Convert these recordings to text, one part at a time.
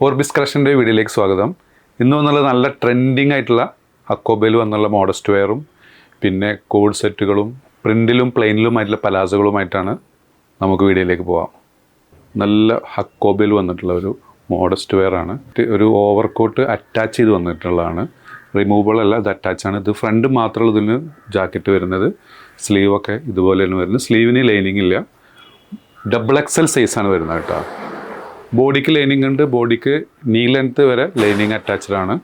Orbis കളക്ഷൻ്റെ വീഡിയോയിലേക്ക് സ്വാഗതം. ഇന്ന് വന്നുള്ള നല്ല ട്രെൻഡിങ് ആയിട്ടുള്ള അക്കോബയിൽ വന്നുള്ള മോഡസ്റ്റ് വെയറും പിന്നെ കോഡ് സെറ്റുകളും പ്രിൻറ്റിലും പ്ലെയിനിലുമായിട്ടുള്ള പലാസകളുമായിട്ടാണ് നമുക്ക് വീഡിയോയിലേക്ക് പോകാം. നല്ല ഹക്കോബയിൽ വന്നിട്ടുള്ള ഒരു മോഡസ്റ്റ് വെയറാണ്. ഒരു ഓവർകോട്ട് അറ്റാച്ച് ചെയ്ത് വന്നിട്ടുള്ളതാണ്. റിമൂവബിൾ അല്ല, ഇത് അറ്റാച്ചാണ്. ഇത് ഫ്രണ്ട് മാത്രമുള്ള ഇതിന് ജാക്കറ്റ് വരുന്നത്. സ്ലീവൊക്കെ ഇതുപോലെയാണ് വരുന്നത്. സ്ലീവിന് ലൈനിങ് ഇല്ല. XXL സൈസാണ് വരുന്നത് കേട്ടോ. ബോഡിക്ക് ലൈനിങ് ഉണ്ട്. ബോഡിക്ക് നീ ലെങ്ത്ത് വരെ ലൈനിങ് അറ്റാച്ച്ഡ് ആണ്.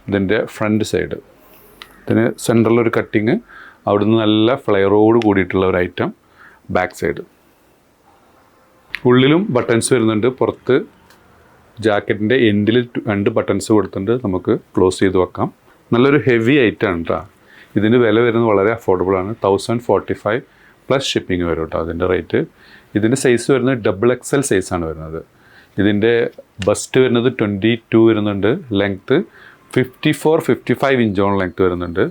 ഇതിൻ്റെ ഫ്രണ്ട് സൈഡ് ഇതിന് സെൻറ്ററിലൊരു കട്ടിങ്, അവിടുന്ന് നല്ല ഫ്ലെയറോട് കൂടിയിട്ടുള്ള ഒരു ഐറ്റം. ബാക്ക് സൈഡ് ഉള്ളിലും ബട്ടൺസ് വരുന്നുണ്ട്. പുറത്ത് ജാക്കറ്റിൻ്റെ എൻഡിൽ 2 ബട്ടൺസ് കൊടുത്തിട്ടുണ്ട്. നമുക്ക് ക്ലോസ് ചെയ്ത് വെക്കാം. നല്ലൊരു ഹെവി ഐറ്റമാണ് കേട്ടോ. ഇതിൻ്റെ വില വരുന്നത് വളരെ അഫോർഡബിളാണ്. 1045 പ്ലസ് ഷിപ്പിംഗ് വരും കേട്ടോ അതിൻ്റെ റേറ്റ്. ഇതിൻ്റെ സൈസ് വരുന്നത് XXL സൈസാണ് വരുന്നത്. ഇതിൻ്റെ ബസ്റ്റ് വരുന്നത് 22 വരുന്നുണ്ട്. ലെങ്ത്ത് 54-55 ഇഞ്ചോളം ലെങ്ത്ത് വരുന്നുണ്ട്.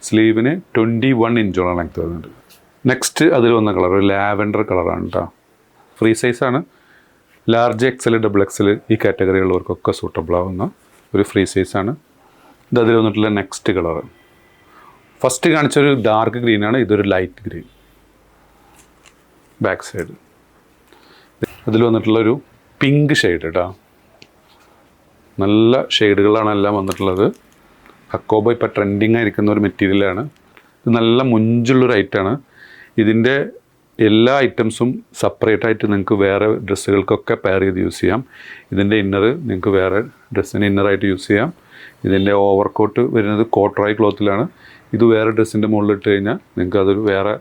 സ്ലീവിന് 21 ഇഞ്ചോളം ലെങ്ത്ത് വരുന്നുണ്ട്. നെക്സ്റ്റ് അതിൽ വന്ന കളർ ഒരു ലാവൻഡർ കളറാണ് കേട്ടോ. ഫ്രീ സൈസാണ്. ലാർജ് XL XXL ഈ കാറ്റഗറി ഉള്ളവർക്കൊക്കെ സൂട്ടബിൾ ആവുന്ന ഒരു ഫ്രീ സൈസാണ്. ഇത് അതിൽ വന്നിട്ടുള്ള നെക്സ്റ്റ് കളർ. ഫസ്റ്റ് കാണിച്ചൊരു ഡാർക്ക് ഗ്രീനാണ്. ഇതൊരു ലൈറ്റ് ഗ്രീൻ. ബാക്ക് സൈഡ് അതിൽ വന്നിട്ടുള്ളൊരു പിങ്ക് ഷെയ്ഡ് കേട്ടോ. നല്ല ഷെയ്ഡുകളാണ് എല്ലാം വന്നിട്ടുള്ളത്. ഹക്കോബ ഇപ്പോൾ ട്രെൻഡിങ് ആയിരിക്കുന്ന ഒരു മെറ്റീരിയലാണ്. ഇത് നല്ല മുഞ്ചുള്ളൊരു ഐറ്റമാണ്. ഇതിൻ്റെ എല്ലാ ഐറ്റംസും സെപ്പറേറ്റ് ആയിട്ട് നിങ്ങൾക്ക് വേറെ ഡ്രസ്സുകൾക്കൊക്കെ പെയർ ചെയ്ത് യൂസ് ചെയ്യാം. ഇതിൻ്റെ ഇന്നർ നിങ്ങൾക്ക് വേറെ ഡ്രസ്സിന് ഇന്നറായിട്ട് യൂസ് ചെയ്യാം. ഇതിൻ്റെ ഓവർകോട്ട് വരുന്നത് കോട്രോയ് ക്ലോത്തിലാണ്. ഇത് വേറെ ഡ്രസ്സിൻ്റെ മുകളിലിട്ട് കഴിഞ്ഞാൽ നിങ്ങൾക്ക് അതൊരു വേറെ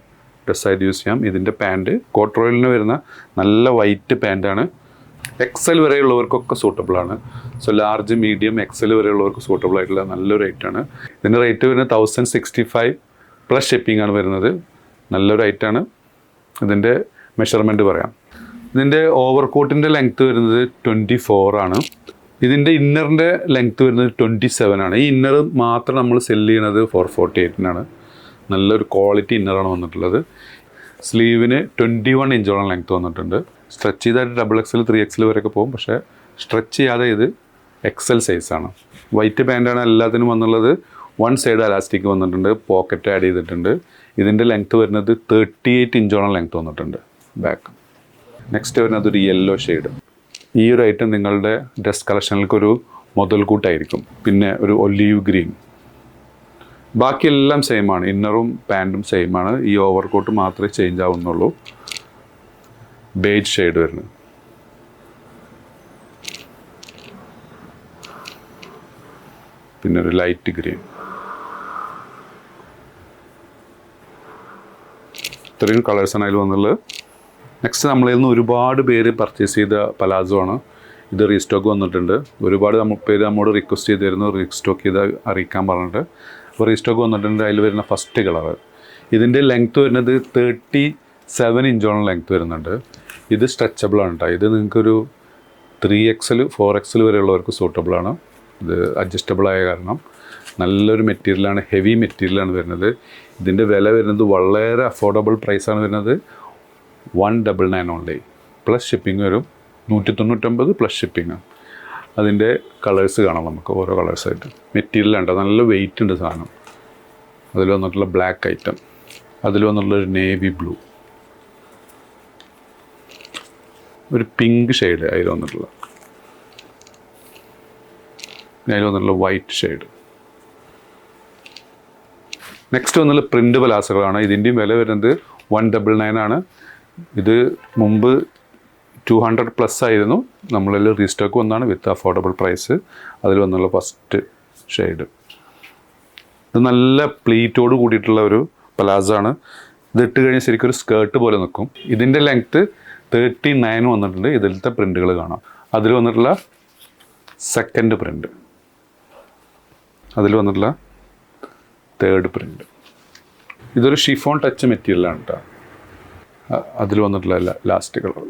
ഡ്രസ്സായിട്ട് യൂസ് ചെയ്യാം. ഇതിൻ്റെ പാൻറ്റ് കോട്രോയിലിന് വരുന്ന നല്ല വൈറ്റ് പാൻറ്റാണ്. XL വരെയുള്ളവർക്കൊക്കെ സൂട്ടബിളാണ്. സോ ലാർജ്, മീഡിയം, XL വരെയുള്ളവർക്ക് സൂട്ടബിൾ ആയിട്ടുള്ള നല്ലൊരു ഐറ്റമാണ്. ഇതിൻ്റെ റേറ്റ് വരുന്നത് 1065 പ്ലസ് ഷിപ്പിംഗ് ആണ് വരുന്നത്. നല്ലൊരു ഐറ്റമാണ്. ഇതിൻ്റെ മെഷർമെൻറ്റ് പറയാം. ഇതിൻ്റെ ഓവർകോട്ടിൻ്റെ ലെങ്ത്ത് വരുന്നത് 24 ആണ്. ഇതിൻ്റെ ഇന്നറിൻ്റെ ലെങ്ത്ത് വരുന്നത് 27 ആണ്. ഈ ഇന്നർ മാത്രം നമ്മൾ സെല്ല് ചെയ്യണത് 448 നല്ലൊരു ക്വാളിറ്റി ഇന്നറാണ് വന്നിട്ടുള്ളത്. സ്ലീവിന് 21 ഇഞ്ചോളം ലെങ്ത്ത് വന്നിട്ടുണ്ട്. സ്ട്രെച്ച് ചെയ്തായിട്ട് XXL 3XL വരെയൊക്കെ പോകും. പക്ഷേ സ്ട്രെച്ച് ചെയ്യാതെ ഇത് XL സൈസാണ്. വൈറ്റ് പാൻറ്റാണ് എല്ലാത്തിനും വന്നുള്ളത്. 1 സൈഡ് അലാസ്റ്റിക് വന്നിട്ടുണ്ട്. പോക്കറ്റ് ആഡ് ചെയ്തിട്ടുണ്ട്. ഇതിൻ്റെ ലെങ്ത്ത് വരുന്നത് 38 ഇഞ്ചോളം ലെങ്ത്ത് വന്നിട്ടുണ്ട് ബാക്ക്. നെക്സ്റ്റ് വരുന്നത് ഒരു യെല്ലോ ഷെയ്ഡ്. ഈ ഒരു ഐറ്റം നിങ്ങളുടെ ഡ്രസ് കളക്ഷനിലേക്കൊരു മുതൽക്കൂട്ടായിരിക്കും. പിന്നെ ഒരു ഒലീവ് ഗ്രീൻ. ബാക്കിയെല്ലാം സെയിമാണ്. ഇന്നറും പാൻറ്റും സെയിമാണ്. ഈ ഓവർകോട്ട് മാത്രമേ ചേഞ്ച് ആവുന്നുള്ളൂ. ബേജ് ഷെയ്ഡ് വരുന്നത്. പിന്നെ ഒരു ലൈറ്റ് ഗ്രീൻ. ഇത്രയും കളേഴ്സാണ് അതിൽ വന്നുള്ളത്. നെക്സ്റ്റ് നമ്മളിൽ നിന്ന് ഒരുപാട് പേര് പർച്ചേസ് ചെയ്ത പലാസോ ആണ്. ഇത് റീസ്റ്റോക്ക് വന്നിട്ടുണ്ട്. ഒരുപാട് പേര് നമ്മോട് റിക്വസ്റ്റ് ചെയ്തിരുന്നു റീസ്റ്റോക്ക് ചെയ്ത് അറിയിക്കാൻ പറഞ്ഞിട്ട്. അപ്പോൾ റീസ്റ്റോക്ക് വന്നിട്ടുണ്ട്. അതിൽ വരുന്ന ഫസ്റ്റ് കളർ. ഇതിൻ്റെ ലെങ്ത്ത് വരുന്നത് 37 ഇഞ്ചോളം ലെങ്ത്ത് വരുന്നുണ്ട്. ഇത് സ്ട്രെച്ചബിളാണ് കേട്ടോ. ഇത് നിങ്ങൾക്കൊരു 3XL 4XL വരെയുള്ളവർക്ക് സൂട്ടബിളാണ്. ഇത് അഡ്ജസ്റ്റബിളായ കാരണം നല്ലൊരു മെറ്റീരിയലാണ്. ഹെവി മെറ്റീരിയലാണ് വരുന്നത്. ഇതിൻ്റെ വില വരുന്നത് വളരെ അഫോർഡബിൾ പ്രൈസാണ് വരുന്നത്. 199 ഓൺലി. പ്ലസ് ഷിപ്പിംഗ് വരും. 199 പ്ലസ് ഷിപ്പിംഗ്. അതിൻ്റെ കളേഴ്സ് കാണാം നമുക്ക് ഓരോ കളേഴ്സായിട്ട്. മെറ്റീരിയലുണ്ട്. നല്ല വെയിറ്റ് ഉണ്ട് സാധനം. അതിൽ വന്നിട്ടുള്ള ബ്ലാക്ക് ഐറ്റം. അതിൽ വന്നിട്ടുള്ളൊരു നേവി ബ്ലൂ, ഒരു പിങ്ക് ഷെയ്ഡ് അതിൽ വന്നിട്ടുള്ള, അതിൽ വന്നിട്ടുള്ള വൈറ്റ് ഷെയ്ഡ്. നെക്സ്റ്റ് വന്നുള്ള പ്രിൻ്റ് പലാസകളാണ്. ഇതിൻ്റെയും വില വരുന്നത് 199 ആണ്. ഇത് മുമ്പ് 200 പ്ലസ് ആയിരുന്നു. നമ്മളിൽ റീസ്റ്റോക്ക് വന്നാണ് വിത്ത് അഫോർഡബിൾ പ്രൈസ്. അതിൽ വന്നുള്ള ഫസ്റ്റ് ഷെയ്ഡ്. ഇത് നല്ല പ്ലീറ്റോട് കൂടിയിട്ടുള്ള ഒരു പലാസോ. ഇത് ഇട്ട് കഴിഞ്ഞാൽ ശരിക്കും ഒരു സ്കേർട്ട് പോലെ നിൽക്കും. ഇതിൻ്റെ ലെങ്ത്ത് 39 വന്നിട്ടുണ്ട്. ഇതിലത്തെ പ്രിൻ്റുകൾ കാണാം. അതിൽ വന്നിട്ടുള്ള സെക്കൻഡ് പ്രിൻ്റ്, അതിൽ വന്നിട്ടുള്ള തേർഡ് പ്രിൻ്റ്. ഇതൊരു ഷിഫോൺ ടച്ച് മെറ്റീരിയലാണ് കേട്ടോ. അതിൽ വന്നിട്ടുള്ള ലാസ്റ്റ് കളർ.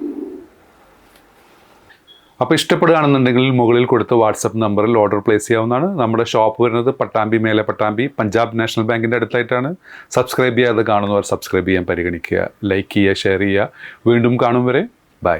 അപ്പോൾ ഇഷ്ടപ്പെടുകയാണെന്നുണ്ടെങ്കിൽ മുകളിൽ കൊടുത്ത വാട്സപ്പ് നമ്പറിൽ ഓർഡർ പ്ലേസ് ചെയ്യാവുന്നതാണ്. നമ്മുടെ ഷോപ്പ് വരുന്നത് പട്ടാമ്പി, മേലെ പട്ടാമ്പി, പഞ്ചാബ് നാഷണൽ ബാങ്കിൻ്റെ അടുത്തായിട്ടാണ്. സബ്സ്ക്രൈബ് ചെയ്യാതെ കാണുന്നവർ സബ്സ്ക്രൈബ് ചെയ്യാൻ പരിഗണിക്കുക. ലൈക്ക് ചെയ്യുക, ഷെയർ ചെയ്യുക. വീണ്ടും കാണും വരെ ബൈ.